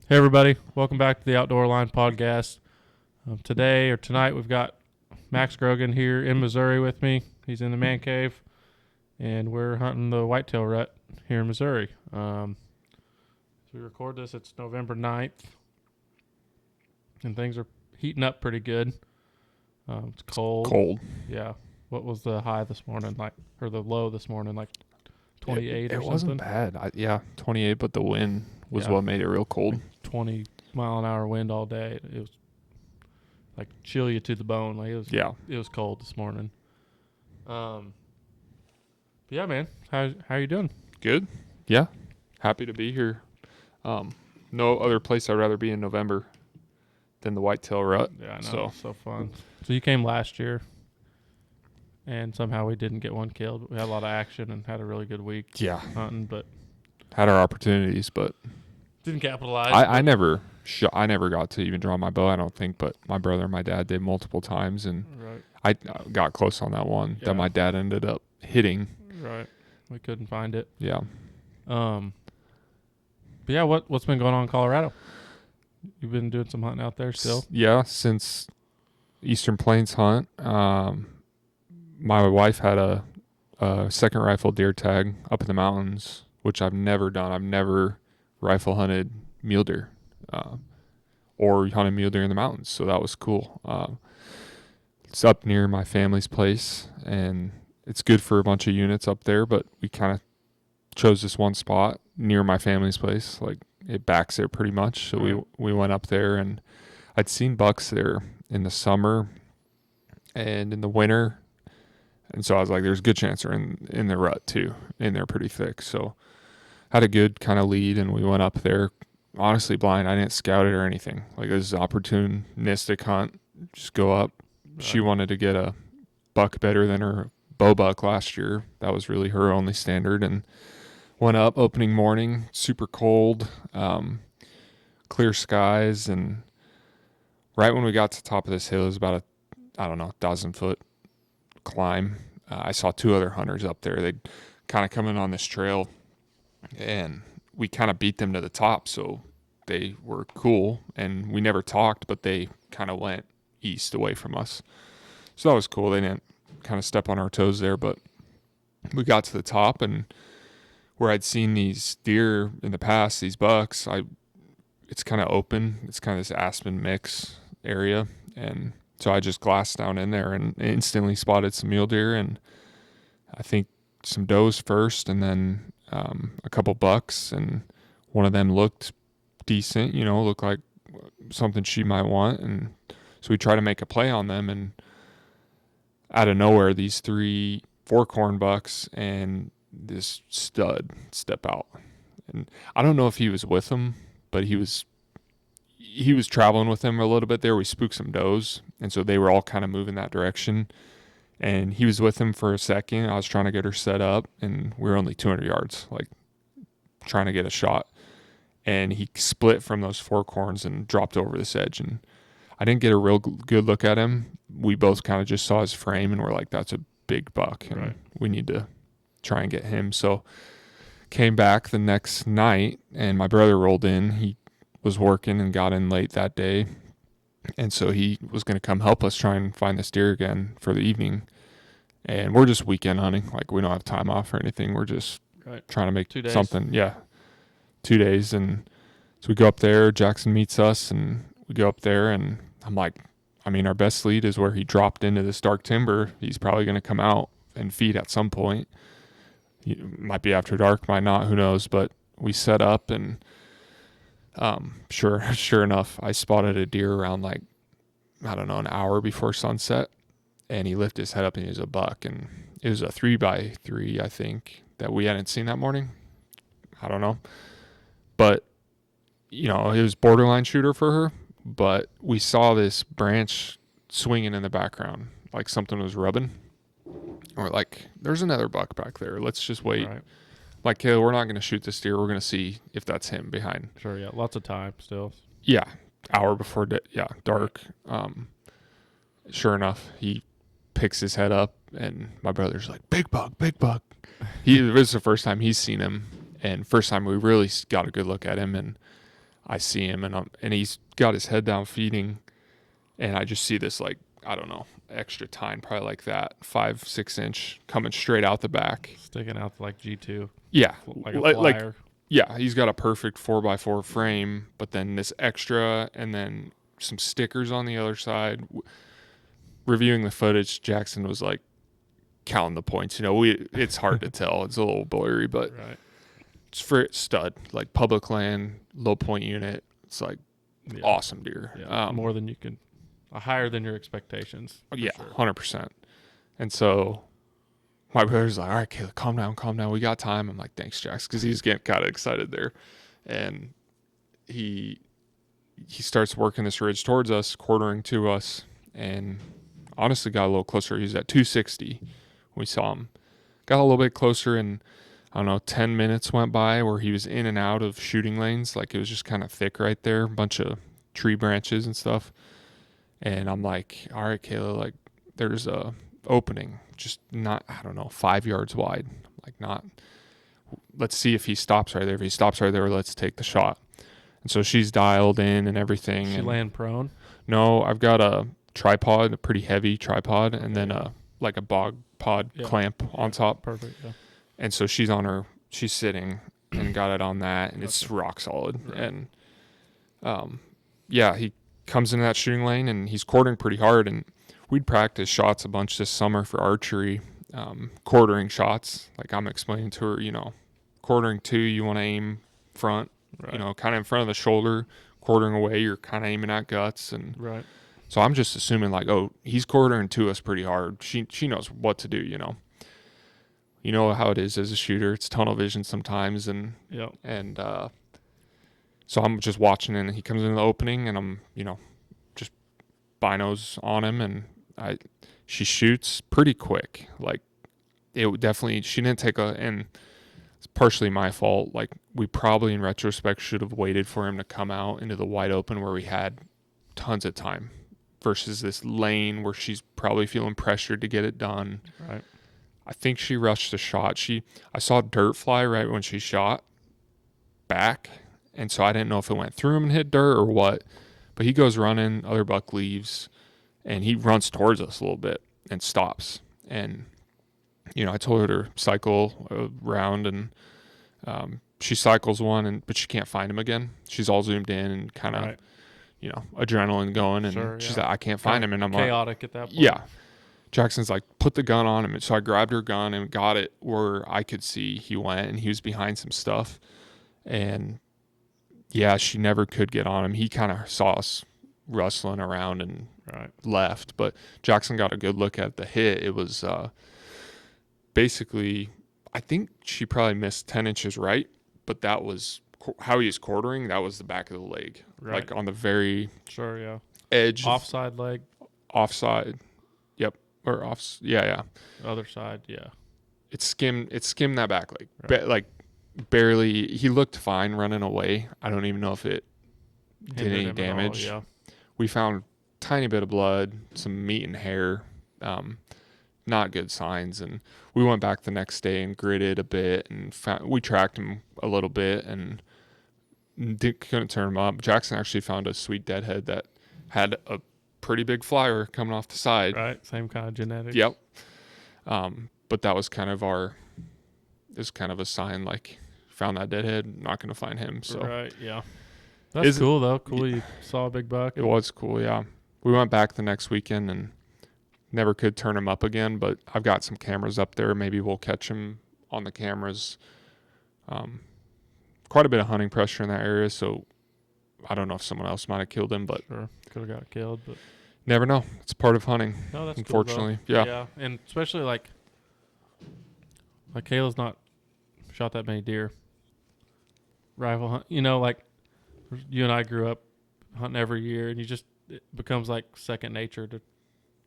Hey everybody, welcome back to the Outdoor Line Podcast. Tonight we've got Max Grogan here in Missouri with me. He's in the man cave, and we're hunting the whitetail rut here in Missouri. As we record this, it's November 9th, and things are heating up pretty good. It's cold. Cold. Yeah. What was the high this morning, or the low this morning, like 28 or something? It wasn't bad. 28, but the wind was what made it real cold. 20 mile an hour wind all day. It was like chill you to the bone. It was cold this morning. But yeah, man, how you doing? Good. Yeah, happy to be here. No other place I'd rather be in November than the whitetail rut. Yeah, I know. So fun. So you came last year, and somehow we didn't get one killed. We had a lot of action and had a really good week. Yeah, hunting, but had our opportunities, but didn't capitalize. I never got to even draw my bow, I don't think, but my brother and my dad did multiple times, and I got close on that one that my dad ended up hitting. Right, we couldn't find it. Yeah. But yeah, what's been going on in Colorado? You've been doing some hunting out there still? Yeah, since Eastern Plains hunt. My wife had a second rifle deer tag up in the mountains, which I've never done. I've never rifle hunted mule deer or hunted mule deer in the mountains, so that was cool. It's up near my family's place, and it's good for a bunch of units up there, but we kind of chose this one spot near my family's place. Like, it backs it pretty much, so we went up there, and I'd seen bucks there in the summer and in the winter, and so I was like, there's a good chance they're in the rut too, and they're pretty thick. So had a good kind of lead, and we went up there honestly blind. I didn't scout it or anything. Like, this is opportunistic hunt. Just go up. Right. She wanted to get a buck better than her bow buck last year. That was really her only standard, and went up opening morning, super cold, clear skies, and right when we got to the top of this hill, it was about a 1,000-foot climb. I saw two other hunters up there. They'd kind of come in on this trail, and we kind of beat them to the top, so they were cool, and we never talked, but they kind of went east away from us. So that was cool. They didn't kind of step on our toes there, but we got to the top, and where I'd seen these deer in the past, these bucks, it's kind of open. It's kind of this aspen mix area, and so I just glassed down in there and instantly spotted some mule deer, and I think some does first, and then a couple bucks, and one of them looked decent, looked like something she might want, and so we tried to make a play on them, and out of nowhere, these 3 forkhorn bucks and this stud step out, and I don't know if he was with them, but he was traveling with them a little bit there. We spooked some does, and so they were all kind of moving that direction, and he was with him for a second. I was trying to get her set up, and we were only 200 yards, like trying to get a shot, and he split from those forkhorns and dropped over this edge, and I didn't get a real good look at him. We both kind of just saw his frame, and we're like, that's a big buck, and we need to try and get him. So came back the next night, and my brother rolled in. He was working and got in late that day, and so he was going to come help us try and find this deer again for the evening. And we're just weekend hunting, like we don't have time off or anything. We're just trying to make 2 days. Something. 2 days. And so we go up there, Jackson meets us, and we go up there, and I'm like, our best lead is where he dropped into this dark timber. He's probably going to come out and feed at some point. He might be after dark, might not, who knows. But we set up, and sure enough, I spotted a deer around an hour before sunset, and he lifted his head up, and he was a buck, and it was a 3x3, I think, that we hadn't seen that morning. I don't know, but it was borderline shooter for her, but we saw this branch swinging in the background, like something was rubbing. We're like, there's another buck back there. Let's just wait. Right. Like, Caleb, we're not going to shoot this deer. We're going to see if that's him behind. Sure, yeah. Lots of time still. Yeah. Hour before, dark. Sure enough, he picks his head up, and my brother's like, big buck, big buck. This is the first time he's seen him, and first time we really got a good look at him, and I see him, and he's got his head down feeding, and I just see this, like, I don't know, extra tine, probably like that 5-6 inch coming straight out the back, Sticking out like G2. yeah, Like a flyer. yeah, he's got a perfect 4x4 frame, but then this extra, and then some stickers on the other side. Reviewing the footage, Jackson was like counting the points. It's hard to tell. It's a little blurry, but right. it's for stud, like public land, low point unit. It's like awesome deer. Yeah, more than you can, higher than your expectations. Yeah, sure. 100%. And so my brother's like, all right, Caleb, calm down. We got time. I'm like, thanks, Jax, because he's getting kind of excited there. And he starts working this ridge towards us, quartering to us, and honestly got a little closer. He was at 260 when we saw him. Got a little bit closer, and I don't know, 10 minutes went by where he was in and out of shooting lanes. Like, it was just kind of thick right there, a bunch of tree branches and stuff. And I'm like, all right, Kayla, like, there's a opening, just not, I don't know, 5 yards wide. Like, not, let's see if he stops right there. If he stops right there, let's take the shot. And so she's dialed in and everything. She laying prone? No, I've got a tripod, a pretty heavy tripod, and then like a bog pod clamp on top. Perfect. Yeah. And so she's sitting and got it on that, and it's rock solid. Right. And he comes into that shooting lane, and he's quartering pretty hard. And we'd practice shots a bunch this summer for archery, quartering shots. Like I'm explaining to her, quartering 2, you want to aim front, right. Kind of in front of the shoulder. Quartering away, you're kind of aiming at guts. And right. So I'm just assuming like, oh, he's quartering to us pretty hard. She knows what to do, You know how it is as a shooter. It's tunnel vision sometimes, and so I'm just watching, and he comes into the opening, and I'm just binos on him, and she shoots pretty quick. Like it definitely, she didn't take and it's partially my fault. Like we probably in retrospect should have waited for him to come out into the wide open where we had tons of time versus this lane where she's probably feeling pressured to get it done. Right. I think she rushed the shot. I saw dirt fly right when she shot back, and so I didn't know if it went through him and hit dirt or what. But he goes running, other buck leaves, and he runs towards us a little bit and stops. And, I told her to cycle around, and she cycles one, but she can't find him again. She's all zoomed in and kind of, adrenaline going, and she's like, I can't find him. And I'm chaotic at that point. Yeah. Jackson's like, put the gun on him. And so I grabbed her gun and got it where I could see he went, and he was behind some stuff. And yeah, she never could get on him. He kind of saw us rustling around and left, but Jackson got a good look at the hit. It was basically, I think she probably missed 10 inches right, but that was how he was quartering. That was the back of the leg, like on the very edge. Offside leg. Offside. Yep. Or off. Yeah. Other side. Yeah. It skimmed that back leg. Like barely. He looked fine running away. I don't even know if it did any damage. Yeah. We found tiny bit of blood, some meat and hair. Not good signs. And we went back the next day and gridded a bit, and we tracked him a little bit and couldn't turn him up. Jackson actually found a sweet deadhead that had a pretty big flyer coming off the side. Right. Same kind of genetics. Yep. But that was kind of a sign, like, found that deadhead, not going to find him. So right. Yeah. That's cool though. Cool. You saw a big buck. It was cool. Yeah. We went back the next weekend and never could turn him up again, but I've got some cameras up there. Maybe we'll catch him on the cameras. Quite a bit of hunting pressure in that area, so I don't know if someone else might have killed him, but sure, could have got killed, but never know. It's part of hunting. No, that's unfortunately. Cool, yeah, and especially like Kayla's not shot that many deer. Rifle hunt, like you and I grew up hunting every year, and it becomes like second nature to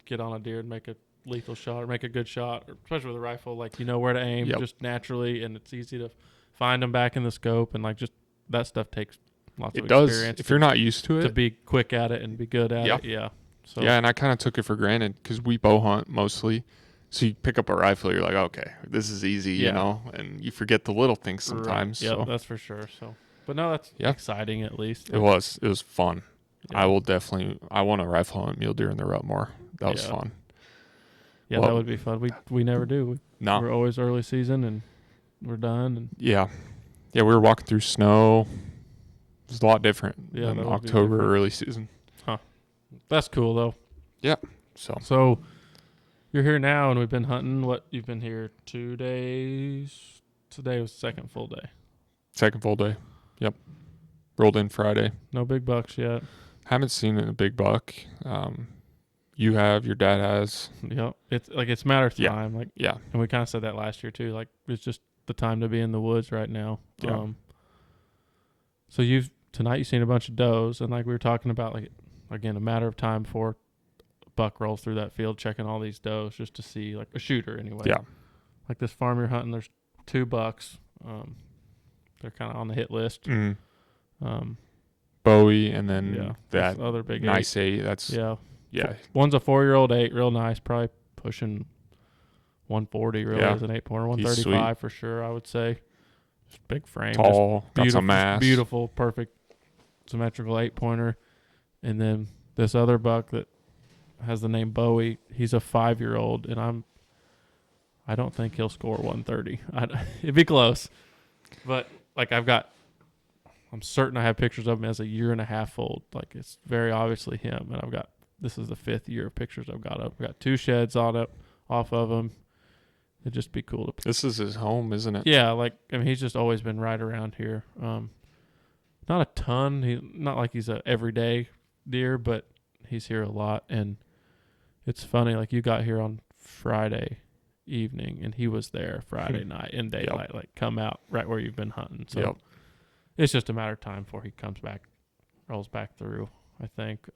get on a deer and make a lethal shot or make a good shot, or especially with a rifle, like where to aim just naturally, and it's easy to find them back in the scope, and like just that stuff takes lots of experience. If you're not used to it, to be quick at it and be good at it. Yeah. So yeah, and I kind of took it for granted because we bow hunt mostly. So you pick up a rifle, you're like, okay, this is easy, and you forget the little things sometimes. Yeah, so. that's for sure. So But no, that's Yeah. exciting at least. It was fun. Yeah. I want to rifle hunt mule deer in the rut more. That was fun. Yeah, Well, that would be fun. We never do. No. We're always early season and we're done. And Yeah. Yeah, we were walking through snow. It was a lot different Yeah, than that would be October different. early season. That's cool though. Yeah. So you're here now, and we've been hunting. What, you've been here 2 days? Today was the second full day. Second full day. Yep. Rolled in Friday. No big bucks yet. Haven't seen a big buck. You have, your dad has. Yep. It's a matter of Yeah. time. Like, Yeah. and we kind of said that last year too. Like, it's just the time to be in the woods right now. Yeah. So tonight you've seen a bunch of does, and like we were talking about, like, again, a matter of time before a buck rolls through that field, checking all these does just to see, like, a shooter anyway. Yeah. Like this farm you're hunting, there's 2 bucks. They're kind of on the hit list. Mm-hmm. Bowie, and then that other big nice 8. That's yeah. One's a 4-year-old 8, real nice, probably pushing 140 really Yeah. as an 8-pointer, 135 for sure, I would say. Just big frame, tall, just got some mass. beautiful, perfect symmetrical 8-pointer. And then this other buck that has the name Bowie, he's a 5-year-old, and I don't think he'll score 130. It'd be close, but like I'm certain I have pictures of him as a 1.5 old. Like, it's very obviously him, and this is the 5th year of pictures I've got up. I've got 2 sheds off of him. It'd just be cool to. This is his home, isn't it? Yeah, like, I mean, he's just always been right around here. Not a ton. Not like he's a everyday deer, but he's here a lot. And it's funny, like, you got here on Friday evening, and he was there Friday night in daylight. Like, come out right where you've been hunting. So it's just a matter of time before he rolls back through, I think.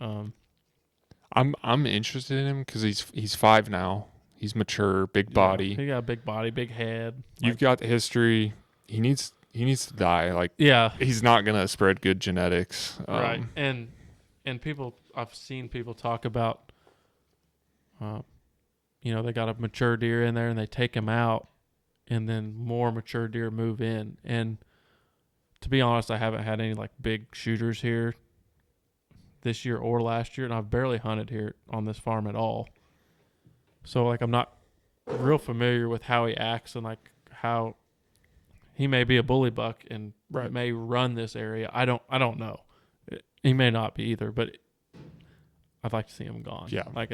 I'm interested in him because he's 5 now. He's mature, big body. He got a big body, big head. You've got the history. He needs to die. Like, he's not gonna spread good genetics. Right. And people, I've seen people talk about, they got a mature deer in there and they take him out, and then more mature deer move in. And to be honest, I haven't had any like big shooters here this year or last year, and I've barely hunted here on this farm at all. So, like, I'm not real familiar with how he acts, and like how he may be a bully buck and may run this area. I don't know. He may not be either, but I'd like to see him gone. Yeah. Like,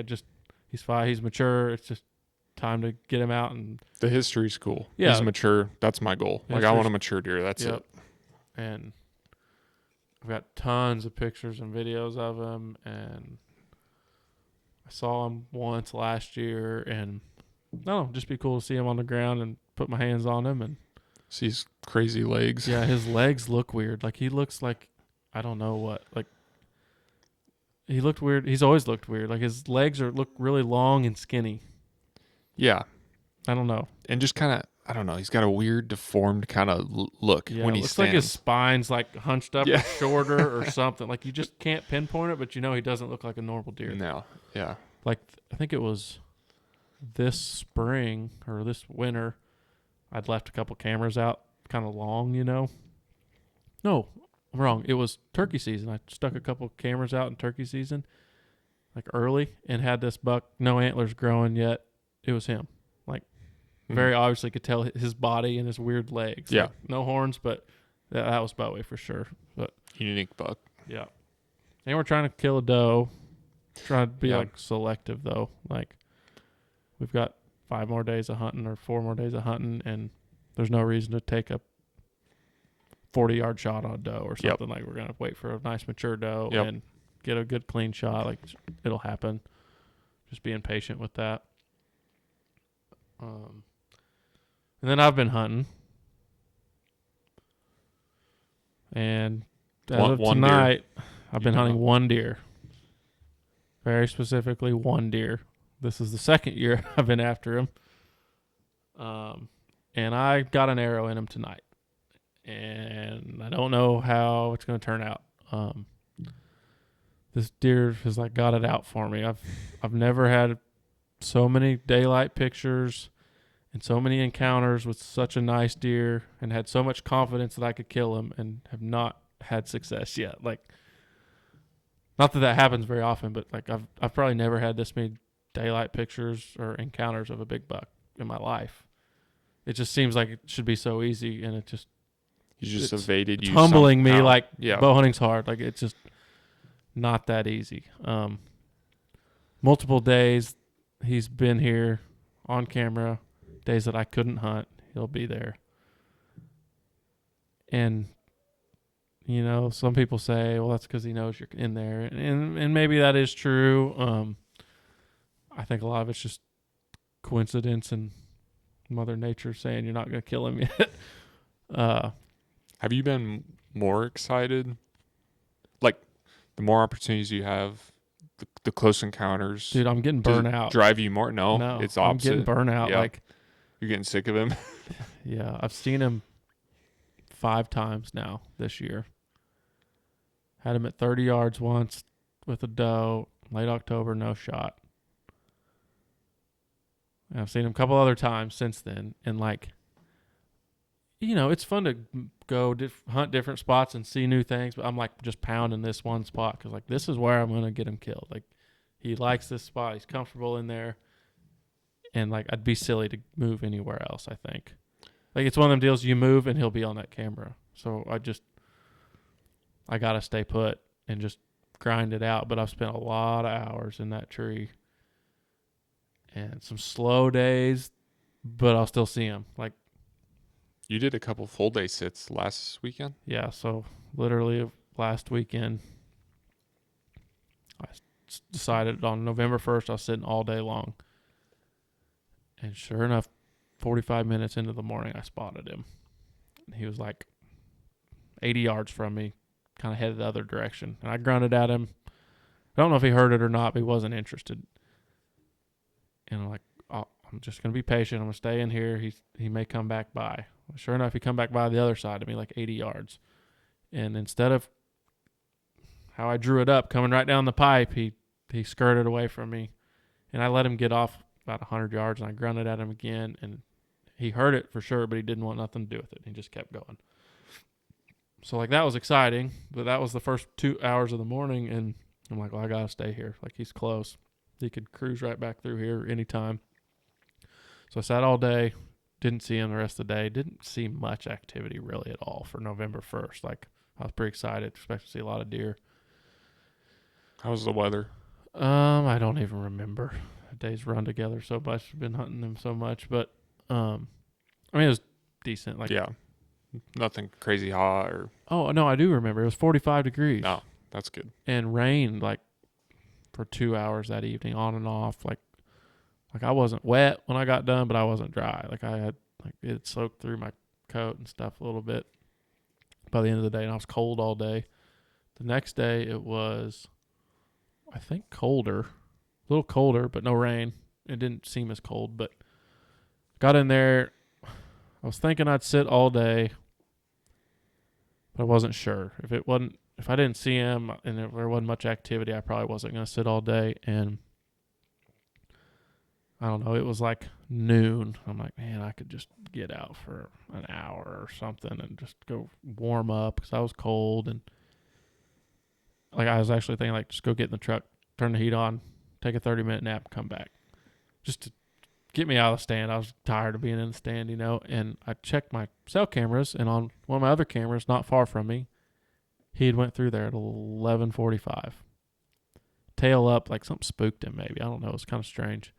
he's 5, he's mature. It's just time to get him out, and the history's cool. Yeah. He's mature. That's my goal. Like, I want a mature deer. That's it. And I've got tons of pictures and videos of him, and I saw him once last year, and just be cool to see him on the ground and put my hands on him and see his crazy legs. Yeah, his legs look weird. Like, he looks like, I don't know what. Like, he looked weird. He's always looked weird. Like, his legs look really long and skinny. Yeah. I don't know. And just kind of, I don't know. He's got a weird, deformed kind of look when he looks stands. like his spine's like hunched up or shorter or something. Like, you just can't pinpoint it, but he doesn't look like a normal deer. No. Yeah. Like, I think it was this spring or this winter, I'd left a couple cameras out kind of long, No, I'm wrong. It was turkey season. I stuck a couple cameras out in turkey season, like early, and had this buck, no antlers growing yet. It was him. Like, very obviously could tell his body and his weird legs. Yeah. Like, no horns, but that was Bowie for sure. But unique buck. Yeah. And we're trying to kill a doe. Trying to be like selective though. Like, we've got 5 more days of hunting or 4 more days of hunting, and there's no reason to take a 40-yard shot on a doe or something. Like, we're gonna wait for a nice mature doe and get a good clean shot. Like, it'll happen. Just being patient with that. And then I've been hunting, and as of tonight, I've been hunting one deer. Very specifically, one deer. This is the second year I've been after him. And I got an arrow in him tonight. And I don't know how it's going to turn out. This deer has like got it out for me. I've never had so many daylight pictures and so many encounters with such a nice deer and had so much confidence that I could kill him and have not had success yet. Like, not that happens very often, but like I've probably never had this many daylight pictures or encounters of a big buck in my life. It just seems like it should be so easy, and it's evaded it's you humbling somehow. me. Like, Yeah. bow hunting's hard. Like, it's just not that easy. Multiple days he's been here on camera. Days that I couldn't hunt, he'll be there. And you know, some people say, well, that's because he knows you're in there. And maybe that is true. I think a lot of it's just coincidence and Mother Nature saying you're not going to kill him yet. Have you been more excited? Like, the more opportunities you have, the close encounters. Dude, I'm getting burnt out. Drive you more? No, it's opposite. I'm getting burnt out. Yeah. Like, you're getting sick of him. yeah, I've seen him 5 times now this year. Had him at 30 yards once with a doe, late October, no shot. And I've seen him a couple other times since then. And, like, you know, it's fun to go hunt different spots and see new things. But I'm, like, just pounding this one spot because, like, this is where I'm going to get him killed. Like, he likes this spot. He's comfortable in there. And, like, I'd be silly to move anywhere else, I think. Like, it's one of them deals you move and he'll be on that camera. So I got to stay put and just grind it out. But I've spent a lot of hours in that tree. And some slow days, but I'll still see him. Like, you did a couple full day sits last weekend? Yeah, so literally last weekend, I decided on November 1st I was sitting all day long. And sure enough, 45 minutes into the morning, I spotted him. He was like 80 yards from me, kind of headed the other direction. And I grunted at him. I don't know if he heard it or not, but he wasn't interested. And I'm like, oh, I'm just going to be patient. I'm going to stay in here. He may come back by. Sure enough, he come back by the other side of me, like 80 yards. And instead of how I drew it up, coming right down the pipe, he skirted away from me. And I let him get off about 100 yards, and I grunted at him again. And he heard it for sure, but he didn't want nothing to do with it. He just kept going. So, like, that was exciting. But that was the first 2 hours of the morning, and I'm like, well, I got to stay here. Like, he's close. He could cruise right back through here anytime. So I sat all day, didn't see him the rest of the day, didn't see much activity really at all for November 1st. Like, I was pretty excited, expect to see a lot of deer. How was the weather? I don't even remember. The days run together so much. I've been hunting them so much, but I mean, it was decent. Like, yeah, nothing crazy hot or. Oh no, I do remember. It was 45 degrees. Oh, that's good. And rained like for 2 hours that evening, on and off. Like I wasn't wet when I got done, but I wasn't dry. Like, I had, like, it soaked through my coat and stuff a little bit by the end of the day, and I was cold all day. The next day it was, I think, colder, a little colder, but no rain. It didn't seem as cold, but got in there. I was thinking I'd sit all day, but I wasn't sure. If I didn't see him and if there wasn't much activity, I probably wasn't going to sit all day. And I don't know, it was like noon. I'm like, man, I could just get out for an hour or something and just go warm up because I was cold. And like, I was actually thinking, like, just go get in the truck, turn the heat on, take a 30-minute nap, and come back. Just to get me out of the stand. I was tired of being in the stand, you know. And I checked my cell cameras, and on one of my other cameras, not far from me, he had went through there at 11:45. Tail up, like something spooked him maybe. I don't know. It was kind of strange.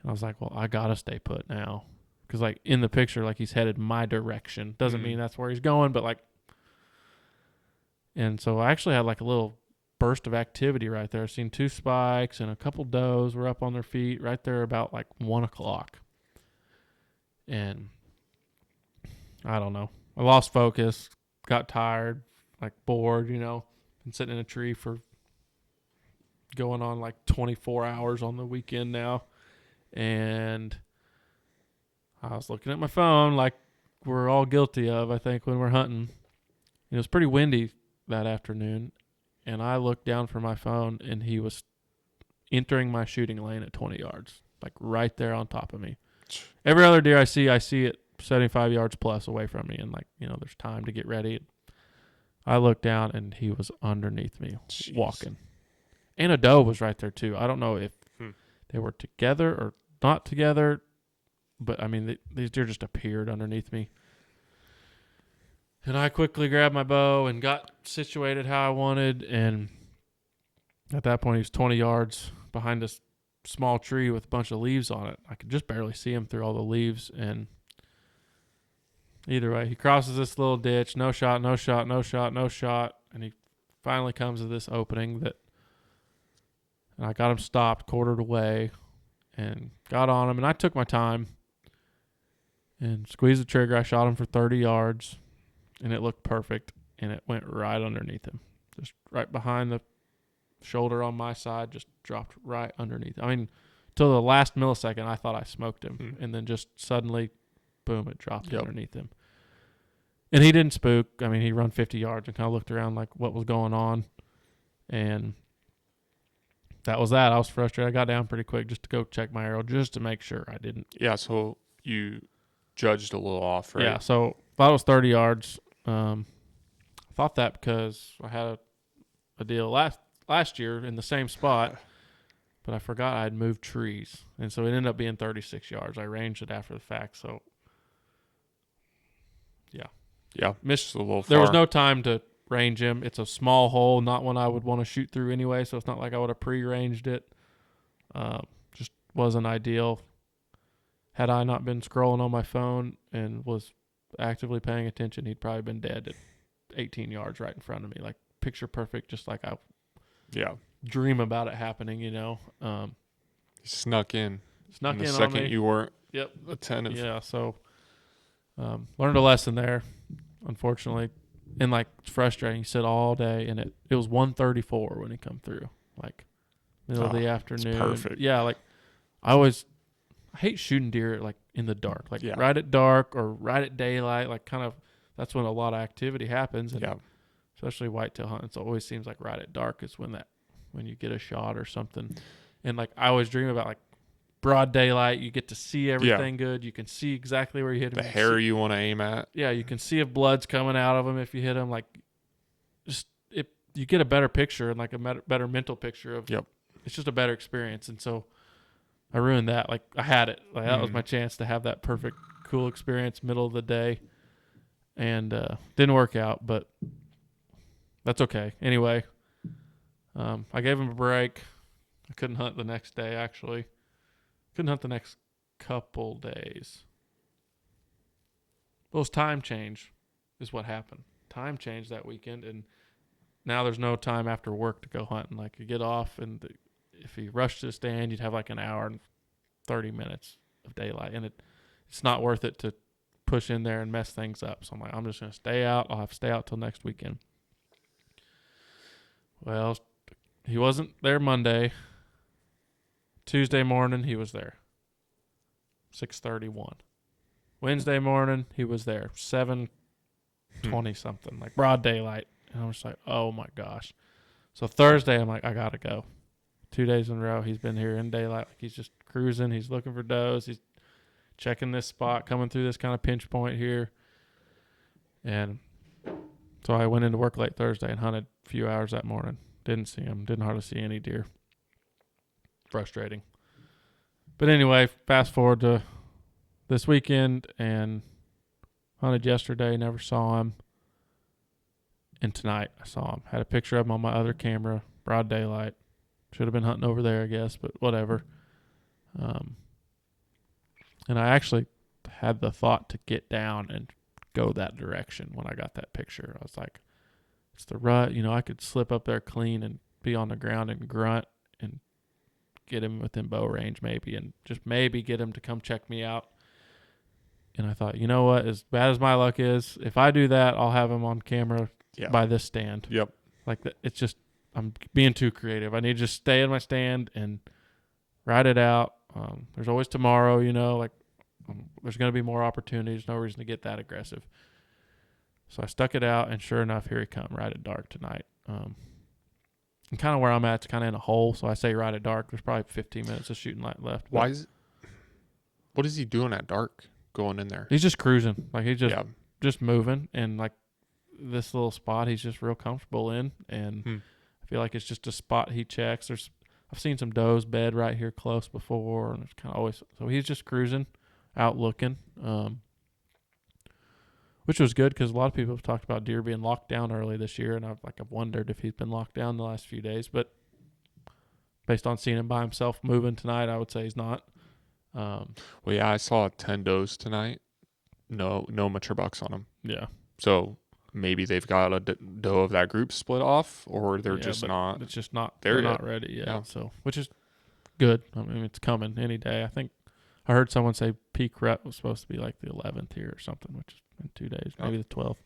And I was like, well, I got to stay put now. Because, like, in the picture, like, he's headed my direction. Doesn't mean that's where he's going, but, like. And so I actually had, like, a little burst of activity right there. I seen 2 spikes and a couple does were up on their feet right there about, like, 1 o'clock. And I don't know. I lost focus, got tired, like, bored, you know. Been sitting in a tree for going on, like, 24 hours on the weekend now. And I was looking at my phone like we're all guilty of, I think, when we're hunting. It was pretty windy that afternoon, and I looked down for my phone, and he was entering my shooting lane at 20 yards, like right there on top of me. Every other deer I see it 75 yards plus away from me, and like, there's time to get ready. I looked down and he was underneath me. Jeez. Walking. And a doe was right there too. I don't know if they were together or not together, but I mean, these deer just appeared underneath me. And I quickly grabbed my bow and got situated how I wanted. And at that point, he was 20 yards behind this small tree with a bunch of leaves on it. I could just barely see him through all the leaves. And either way, he crosses this little ditch. No shot, no shot, no shot, no shot. And he finally comes to this opening and I got him stopped, quartered away, and got on him. And I took my time and squeezed the trigger. I shot him for 30 yards. And it looked perfect, and it went right underneath him. Just right behind the shoulder on my side, just dropped right underneath. I mean, till the last millisecond, I thought I smoked him. And then just suddenly, boom, it dropped underneath him. And he didn't spook. I mean, he run 50 yards and kind of looked around like what was going on. And that was that. I was frustrated. I got down pretty quick just to go check my arrow just to make sure I didn't. Yeah, so you judged a little off, right? Yeah, so thought it was 30 yards. I thought that because I had a deal last year in the same spot, but I forgot I had moved trees, and so it ended up being 36 yards. I ranged it after the fact, so yeah, missed a little far. There was no time to range him. It's a small hole, not one I would want to shoot through anyway, so it's not like I would have pre-ranged it. Just wasn't ideal. Had I not been scrolling on my phone and was actively paying attention, he'd probably been dead at 18 yards right in front of me. Like, picture perfect, just like I dream about it happening, He snuck in. Snuck in the on second me. you weren't Yep. attentive. Yeah, so learned a lesson there, unfortunately. And, like, it's frustrating. You sit all day, and it was 1:34 when he come through, like, middle of the afternoon. Perfect. Yeah, like, I hate shooting deer, like, in the dark. Like, right at dark or right at daylight. Like, kind of, that's when a lot of activity happens. And especially whitetail hunting. It always seems like right at dark is when you get a shot or something. And, like, I always dream about, like, broad daylight. You get to see everything good. You can see exactly where you hit him. The hair you want to aim at. Yeah, you can see if blood's coming out of him if you hit him. Like, you get a better picture and, like, a better mental picture of. Yep. It's just a better experience. And so I ruined that. Like, I had it. Like, that was my chance to have that perfect, cool experience middle of the day. And didn't work out, but that's okay. Anyway, I gave him a break. I couldn't hunt the next day, actually. Couldn't hunt the next couple days. Well, time change is what happened. Time changed that weekend, and now there's no time after work to go hunting. Like, you get off, and if you rush to the stand, you'd have like an hour and 30 minutes of daylight, and it's not worth it to push in there and mess things up. So I'm like, I'm just going to stay out. I'll have to stay out till next weekend. Well, he wasn't there Monday. Tuesday morning, he was there. 6:31. Wednesday morning, he was there. 7:20 something, like broad daylight. And I was just like, oh my gosh. So Thursday, I'm like, I got to go. 2 days in a row, he's been here in daylight. Like, he's just cruising. He's looking for does. He's checking this spot, coming through this kind of pinch point here. And so I went into work late Thursday and hunted a few hours that morning. Didn't see him. Didn't hardly see any deer. Frustrating. But anyway, fast forward to this weekend and hunted yesterday. Never saw him. And tonight I saw him. Had a picture of him on my other camera. Broad daylight. Should have been hunting over there, I guess, but whatever. And I actually had the thought to get down and go that direction when I got that picture. I was like, it's the rut. I could slip up there clean and be on the ground and grunt and get him within bow range maybe, and just maybe get him to come check me out. And I thought, you know what? As bad as my luck is, if I do that, I'll have him on camera by this stand. Yep. Like, it's just, I'm being too creative. I need to just stay in my stand and ride it out. There's always tomorrow, there's going to be more opportunities. No reason to get that aggressive. So I stuck it out, and sure enough, here he come, right at dark tonight. And kind of where I'm at, it's kind of in a hole. So I say right at dark. There's probably 15 minutes of shooting light left. Why is What is he doing at dark going in there? He's just cruising. Like he's Yeah. just moving, and like this little spot he's just real comfortable in, and I feel like it's just a spot he checks. I've seen some does bed right here close before, and it's kind of always so he's just cruising, out looking, which was good because a lot of people have talked about deer being locked down early this year, and I've wondered if he's been locked down the last few days, but based on seeing him by himself moving tonight, I would say he's not. Well, yeah, I saw 10 does tonight. No mature bucks on them. Yeah. So maybe they've got a doe of that group split off, or they're just not. It's just not. They're not ready yet. Yeah. So, which is good. I mean, it's coming any day. I think I heard someone say peak rut was supposed to be like the 11th here or something, which is in 2 days, maybe the 12th.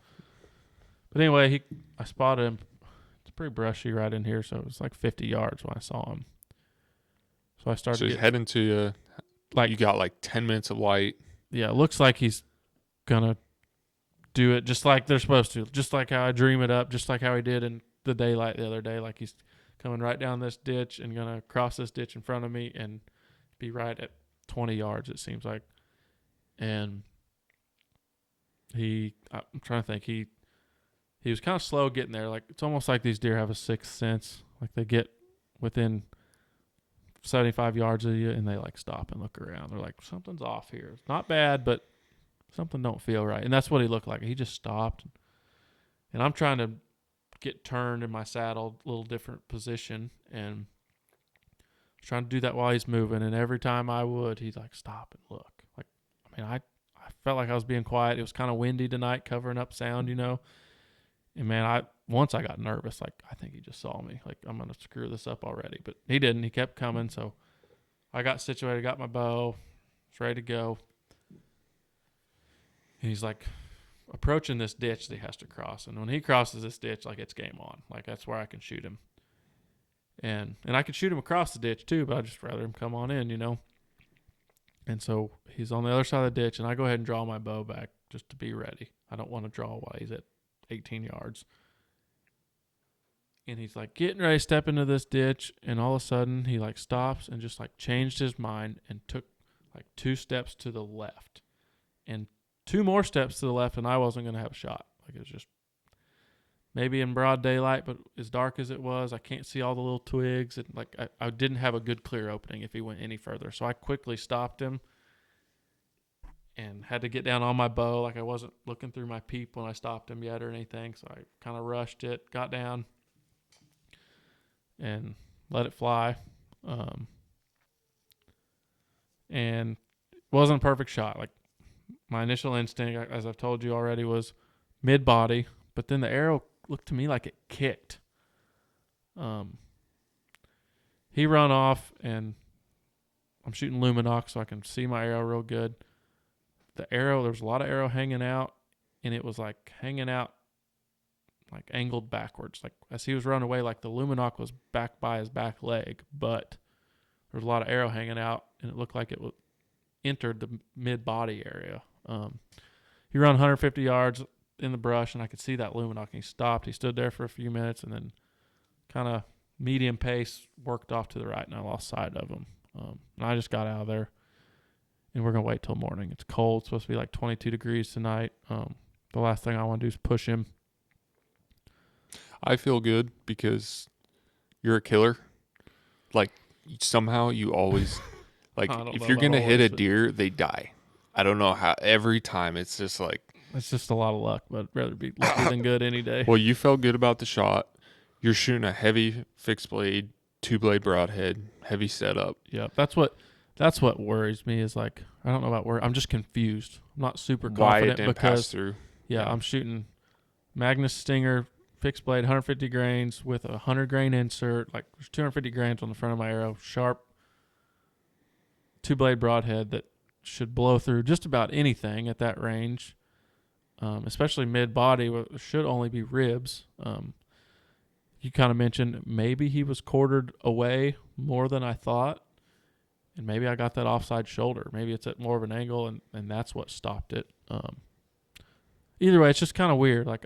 But anyway, I spotted him. It's pretty brushy right in here, so it was like 50 yards when I saw him. So I started. So he's heading to you. Like you got like 10 minutes of light. Yeah, it looks like he's gonna do it just like they're supposed to, just like how I dream it up, just like how he did in the daylight the other day. Like he's coming right down this ditch and gonna cross this ditch in front of me and be right at 20 yards, it seems like. And I'm trying to think, he was kind of slow getting there. Like it's almost like these deer have a sixth sense. Like they get within 75 yards of you and they like stop and look around. They're like, something's off here. It's not bad, but something don't feel right. And that's what he looked like. He just stopped. And I'm trying to get turned in my saddle, a little different position, and trying to do that while he's moving. And every time I would, he'd like stop and look. Like, I mean, I felt like I was being quiet. It was kind of windy tonight, covering up sound, And man, once I got nervous, like I think he just saw me. Like I'm gonna screw this up already, but he didn't. He kept coming, so I got situated, got my bow, was ready to go. And he's like approaching this ditch that he has to cross, and when he crosses this ditch, like it's game on. Like that's where I can shoot him, and I could shoot him across the ditch too, but I'd just rather him come on in, And so he's on the other side of the ditch, and I go ahead and draw my bow back just to be ready. I don't want to draw while he's at 18 yards. And he's like getting ready to step into this ditch, and all of a sudden he like stops and just like changed his mind and took like 2 steps to the left and 2 more steps to the left, and I wasn't going to have a shot. Like it was just maybe in broad daylight, but as dark as it was, I can't see all the little twigs, and like I didn't have a good clear opening if he went any further. So I quickly stopped him and had to get down on my bow. Like I wasn't looking through my peep when I stopped him yet or anything. So I kind of rushed it, got down, and let it fly. And it wasn't a perfect shot. Like my initial instinct, as I've told you already, was mid-body, but then the arrow looked to me like it kicked. He run off, and I'm shooting Luminox so I can see my arrow real good. The arrow, there was a lot of arrow hanging out, and it was like hanging out like angled backwards. Like as he was running away, like the Luminox was back by his back leg, but there was a lot of arrow hanging out, and it looked like it entered the mid-body area. He ran 150 yards in the brush, and I could see that Luminox. He stopped. He stood there for a few minutes, and then kind of medium pace worked off to the right, and I lost sight of him. And I just got out of there, and we're going to wait till morning. It's cold. It's supposed to be like 22 degrees tonight. The last thing I want to do is push him. I feel good because you're a killer. Like somehow you always like if you're going to hit a deer, they die. I don't know how. Every time it's just like it's just a lot of luck, but I'd rather be lucky than good any day. Well, you felt good about the shot. You're shooting a heavy fixed blade, 2-blade broadhead, heavy setup. Yeah, that's what worries me is like I don't know about where I'm just confused. I'm not super confident why it didn't pass through. Yeah, I'm shooting Magnus Stinger fixed blade, 150 grains with a 100 grain insert. Like there's 250 grains on the front of my arrow, sharp 2-blade broadhead that should blow through just about anything at that range. Especially mid-body, should only be ribs. You kind of mentioned maybe he was quartered away more than I thought, and maybe I got that offside shoulder. Maybe it's at more of an angle, and that's what stopped it. Either way, it's just kind of weird. Like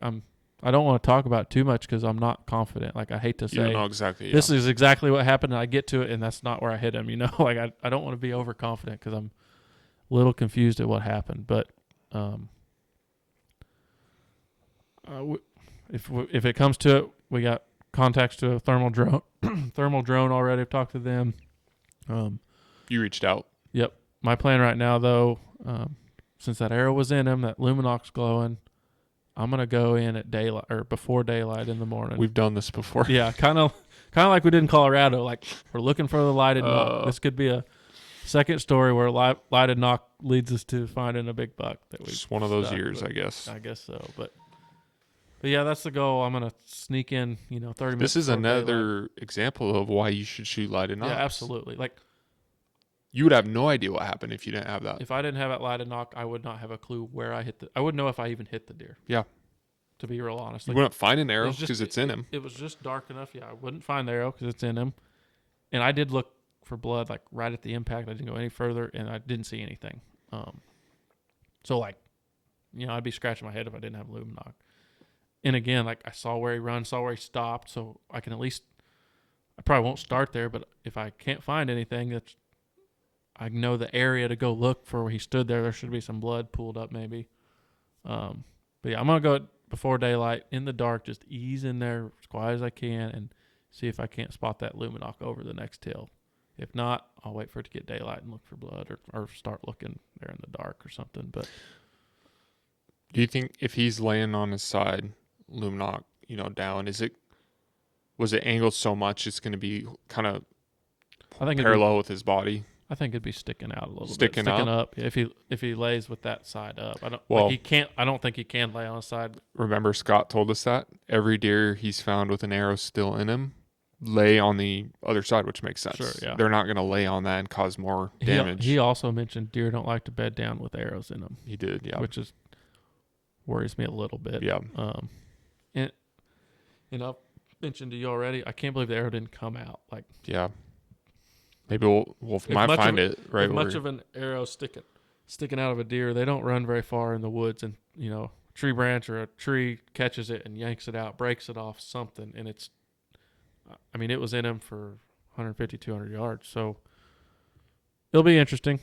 I don't want to talk about it too much because I'm not confident. Like I hate to say, you don't know exactly. Yeah. This is exactly what happened, and I get to it, and that's not where I hit him. Like I don't want to be overconfident because I'm little confused at what happened. But if it comes to it, we got contacts to a thermal drone. Thermal drone already. I've talked to them. You reached out. Yep. My plan right now, though, since that arrow was in him, that luminoc's glowing, I'm gonna go in at daylight or before daylight in the morning. We've done this before. Yeah, kind of like we did in Colorado. Like, we're looking for the lighted knock. This could be a second story where lighted knock leads us to finding a big buck. It's one of those years, I guess. I guess so, but yeah, that's the goal. I'm gonna sneak in, 30 minutes. This is another daylight. example of why you should shoot lighted knocks. Yeah, absolutely. Like, you would have no idea what happened if you didn't have that. if I didn't have that lighted knock, I would not have a clue where I hit I wouldn't know if I even hit the deer. Yeah. To be real honest. You wouldn't find an arrow because it's in him. It was just dark enough. Yeah, I wouldn't find the arrow because it's in him. And I did look for blood, like, right at the impact. I didn't go any further, and I didn't see anything. So, like, I'd be scratching my head if I didn't have luminok. And again, like, I saw where he ran, saw where he stopped, so I can at least, I probably won't start there, but if I can't find anything, I know the area to go look for where he stood there. There should be some blood pooled up maybe. But yeah, I'm going to go before daylight in the dark, just ease in there as quiet as I can and see if I can't spot that luminok over the next hill. If not, I'll wait for it to get daylight and look for blood or start looking there in the dark or something. But do you think if he's laying on his side, luminok, down, was it angled so much it's going to be kind of parallel with his body? I think it'd be sticking out a little bit. Sticking up. If he lays with that side up, I don't think he can lay on his side. Remember, Scott told us that every deer he's found with an arrow still in him lay on the other side, which makes sense. Sure, yeah. They're not going to lay on that and cause more damage. He also mentioned deer don't like to bed down with arrows in them. He did, yeah. Which worries me a little bit. Yeah. And I've mentioned to you already, I can't believe the arrow didn't come out. Like, yeah. Maybe we'll might find it right. If much of an arrow sticking out of a deer, they don't run very far in the woods, and a tree branch or a tree catches it and yanks it out, breaks it off something, and it was in him for 150, 200 yards. So it'll be interesting.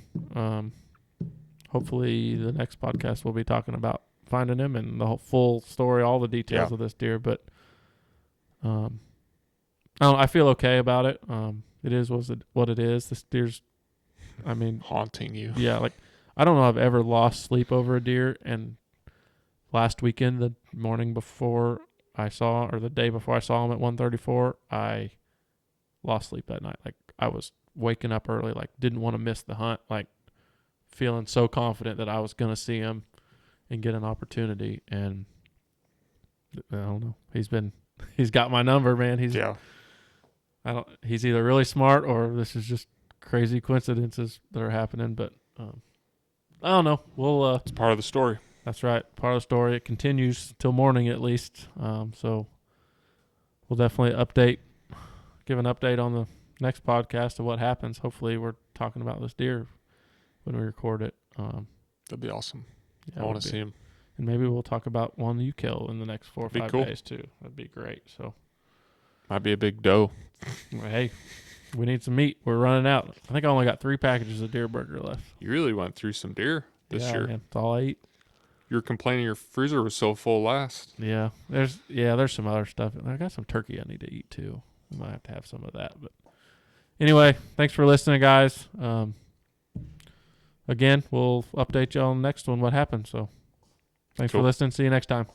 Hopefully the next podcast we'll be talking about finding him and the whole full story, all the details of this deer. But I feel okay about it. It is what it is. This deer's, haunting you. Yeah, like, I don't know I've ever lost sleep over a deer. And last weekend, the morning before the day before I saw him at 1:34, I lost sleep that night. Like, I was waking up early, like, didn't want to miss the hunt, like, feeling so confident that I was going to see him and get an opportunity. And I don't know. He's got my number, man. He's either really smart or this is just crazy coincidences that are happening. But I don't know. It's part of the story. That's right. Part of the story. It continues till morning at least. So we'll definitely give an update on the next podcast of what happens. Hopefully we're talking about this deer when we record it. That'd be awesome. Yeah, I want to see him. And maybe we'll talk about one you kill in the next 4 or 5 cool. days too. That'd be great. So might be a big doe. Hey, we need some meat. We're running out. I think I only got 3 packages of deer burger left. You really went through some deer this year. Man, that's all I eat. You were complaining your freezer was so full last. Yeah, there's some other stuff. I got some turkey I need to eat too. We might have to have some of that. But anyway, thanks for listening, guys. Again, we'll update you on the next one what happened. So thanks for listening. See you next time.